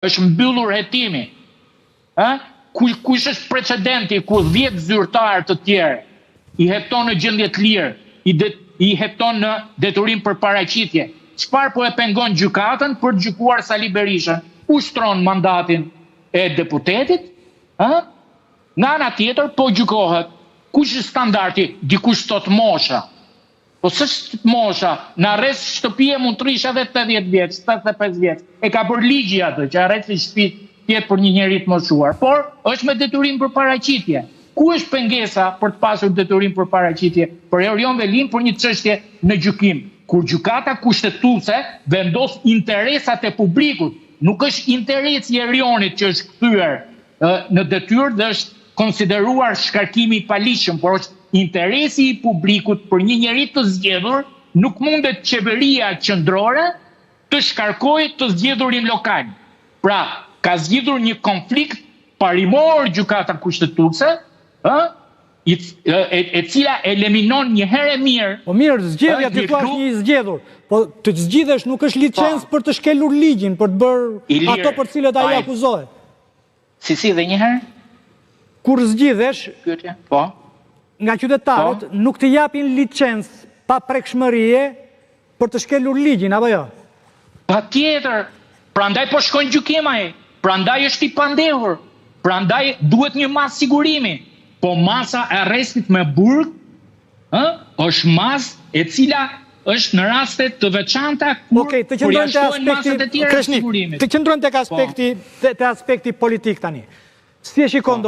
është mbyllur hetimi. Kush është precedenti ku 10 zyrtarë të tjerë i heton në gjendje të lirë, i heton në detyrim për paraqitje. Çfarë po e pengon gjykatën për të gjykuar Sali Berishën? Ushtron mandatin e deputetit, nga ana tjetër po gjykohet. Kush është standardi? Dikush thot mosha. Po s'është mosha, në arrest shtëpie mund të rish edhe 80 vjeç, 85 vjeç. E ka bërë ligji atë që arresti shtëpi tjetë për një njeri të moshuar, por është me detyrim për paraqitje. Ku është pengesa për të pasur detyrim për paraqitje? Për Erion Velin për një çështje në gjykim, kur gjykata kushtetuese vendos interesat e publikut, nuk është interesi i Erionit që është kthyer në detyrë dhe është konsideruar shkarkimi i paligjshëm, por është interesi i publikut për një njeri të zgjedhur, nuk mundet qeveria qendrore të shkarkojë të zgjedhurin lokal. Pra, ka zgjidhur një konflikt parimor gjykata kushtetuese, e cila eliminon një herë e mirë. Po mirë, zgjedhja ti thua një zgjedhur, po të zgjidhesh nuk është licencë për të shkelur ligjin, për të bërë ato për cilët ai akuzohet. Si dhe një herë? Kur zgjidhesh, nga qytetarët nuk të japin licencë pa prekshmërie për të shkelur ligjin, apo jo? Patjetër, prandaj po shkon gjykim ai, prandaj është i pandehur, prandaj duhet një masë sigurimi. Po masa e arrestit me burg është masë e cila është në raste të veçanta kur përjashtojnë masat e tjera të sigurimit. Të qëndron tek aspekti politik tani. Si e shikon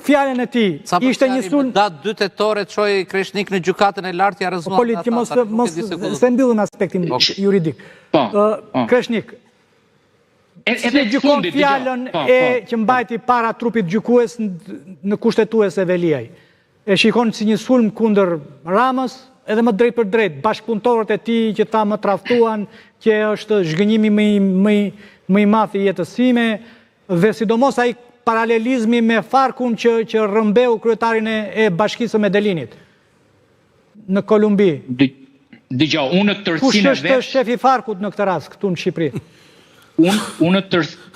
fjalën e tij, ishte një sulm. Datë 2 tetore çoi Kreshnik në gjykatën e lartë ja rrezulluan. Politik mos se mbyllim aspektin juridik. Kreshnik, si e gjykon fjalën që mbajti para trupit gjykues në kushtetuese Veliaj? E shikon si një sulm kundër Ramës, edhe më drejt për drejt, bashkëpunëtorët e tij që ta më traftuan, që është zhgënjimi më i madh i jetës sime, dhe sidomos ai paralelizmi me Farkun që rrëmbeu kryetarin e bashkisë së Medelinit në Kolumbi. Dëgjoj, unë në tërësinë Kush është shefi Farkut në këtë rast këtu në Shqipëri? Unë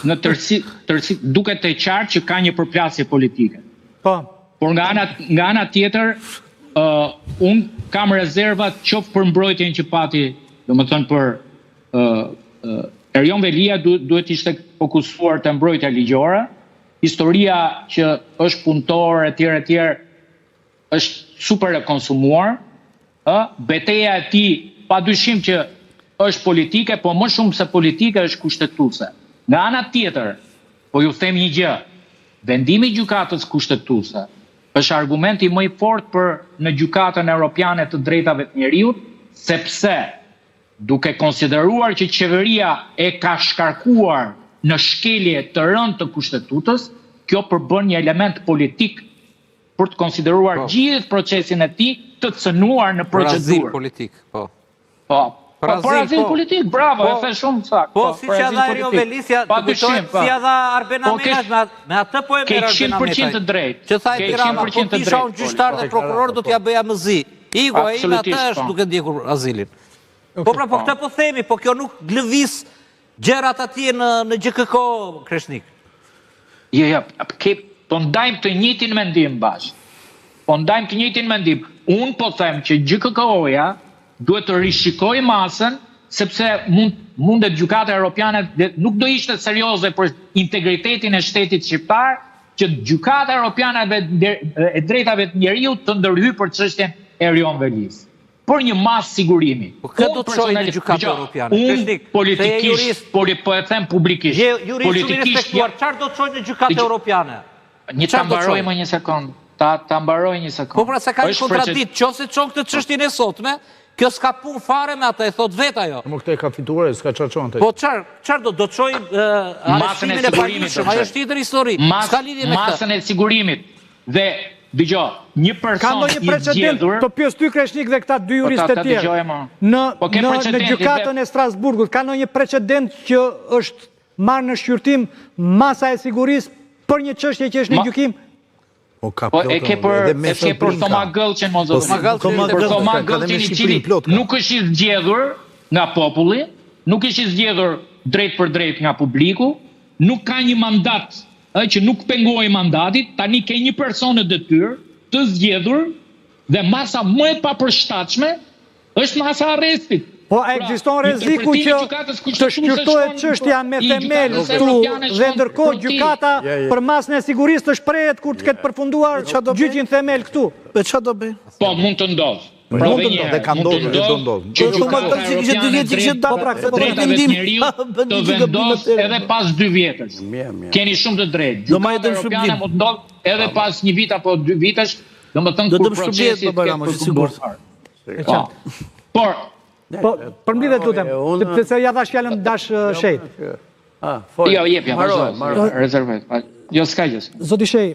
në tërësi duket e qartë që ka një përplasje politike. Po. Por nga ana tjetër, unë kam rezervat qoftë për mbrojtjen që pati, domethënë për Erion Velia duhet ishte fokusuar te mbrojtja ligjore. Historia që është punëtor e tjerë është super e konsumuar. Betejë e tij padyshim që është politike, po më shumë se politike është kushtetuese. Nga ana tjetër, po ju them një gjë, vendimi i gjykatës kushtetuese është argumenti më i fortë për në gjykatën europiane të drejtave të njerëzit, sepse duke konsideruar që qeveria e ka shkarkuar në shkelje të rëndë të kushtetutës, kjo përbën një element politik për të konsideruar gjithë procesin e tij të cënuar në procedurë. Parazil politik, po. Parazil politik, bravo, e the shumë saktë. Po, si që dha Erion Velisja, të kujtojmë si dha Arben Ahmetaj, me atë po e merr Arben Ahmetaj. Ke 100% drejt. Që tha Tirana, po ti isha unë gjyqtar dhe prokuror, do t'ja bëja mëzi. Igo, e ime atë është duke ndjekur azilin. Po pra, po këtë po themi, po kjo nuk lëviz gjerat atje në GKK, Kreshnik. Jo, po ndajmë të njëjtin mendim bashkë. Unë po them që GKK-ja duhet të rishikojë masën, sepse mundet gjykata europiane nuk do ishte serioze për integritetin e shtetit shqiptar, që gjykata europiane e drejtave të njerëzit të ndërhyjë për çështjen e Erion Velis. Për një masë sigurimi. Po këtë do të çojë në gjykatë europiane. Unë politikisht, por po e them publikisht. Politikisht, çfarë do të çojë në gjykatë europiane? Ta mbaroj më një sekond. Ta mbaroj një sekond. Po pra se ka një kontradikt, nëse çon këtë çështjen e sotme, kjo s'ka punë fare me atë, e thot vet ajo. Mo këtë ka fituar, s'ka çfarë çonte. Po çfarë do të çojë arrestimin e paligjshëm, ajo është tjetër histori. S'ka lidhje me këtë. Masën e sigurimit. Dhe dëgjoj, një person i zgjedhur. Të pyes ty Kreshnik dhe këta dy juristë të tjerë. Në gjykatën e Strasburgut ka ndonjë precedent që është marrë në shqyrtim masa e sigurisë për një çështje që është në gjykim? E ke për Thoma Gëllçen, për Thoma Gëllçen i cili nuk është i zgjedhur nga populli, nuk është i zgjedhur drejt për drejt nga publiku, nuk ka një mandat që nuk pengohej mandatit, tani ke një person në detyrë të zgjedhur dhe masa më e papërshtatshme është masa arrestit. Po ekziston rreziku që të shqyrtohet çështja me themel këtu dhe ndërkohë gjykata për masën e sigurisë të shprehet kur të ketë përfunduar gjyqin themel këtu. Me çfarë do bëj? Po mund të ndodh. Mund të ndodh, ka ndodhur, do ndodh. Që të vendos edhe pas 2 vjetësh. Keni shumë të drejtë. Gjykata Europiane mund të ndodh edhe pas 1 vit apo 2 vitesh, domethënë kur procesi të ketë përfunduar. Por po, përmbledhet lutem, sepse ja dhash fjalën dash Shejt. Jo, jepja, vazhdo. Rezervoj. Jo, s'ka gjë. Zoti Shej,